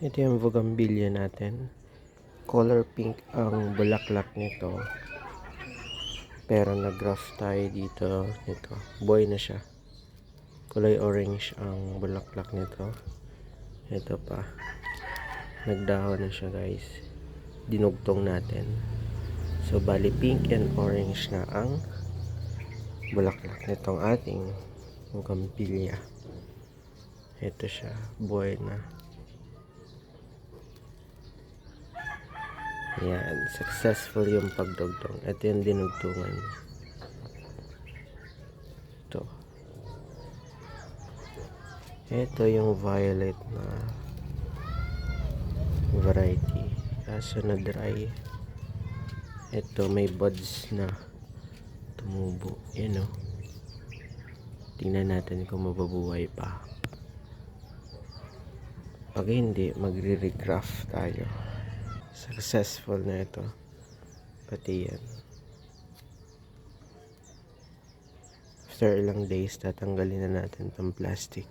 Ito yung bougainvillea natin. Color pink ang bulaklak nito. Pero nag-graft tayo dito. Nito. Buhay na siya. Kulay orange ang bulaklak nito. Ito pa. Nagdahon na siya guys. Dinugtong natin. So bali pink and orange na ang bulaklak nitong ating bougainvillea. Ito siya. Buhay na. Yan, successful yung pagdugtong. Ito yung dinugtungan. Ito yung violet na variety. Kaso na dry. Ito may buds na tumubo. Yan o. Tingnan natin kung mababuhay pa. Pag hindi, magre-regraft tayo. Successful na ito. Pati yan. After ilang days, tatanggalin na natin itong plastic.